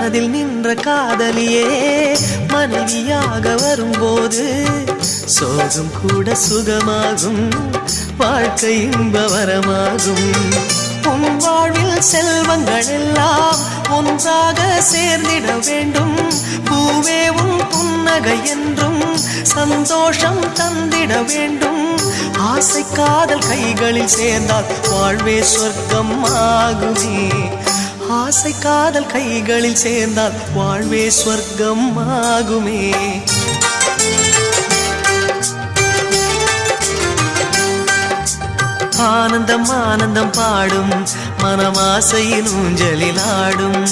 மனதில் நின்ற காதலியே மனைவியாக வரும்போது சோகம் கூட சுகமாகும், வாழ்க்கை இன்பவரமாகும். உன் வாழ்வில் செல்வங்கள் எல்லாம் ஒன்றாக சேர்ந்திட வேண்டும். பூவே உன் புன்னகை என்றும் சந்தோஷம் தந்திட வேண்டும். ஆசை காதல் கைகளில் சேர்ந்தால் வாழ்வே சொர்க்கம் ஆகுமே. ஆசை காதல் கைகளில் சேர்ந்தால் வாழ்வே சொர்க்கம் ஆகுமே. ஆனந்தம் ஆனந்தம் பாடும் மனமாசையின் ஊஞ்சலில் ஆடும்.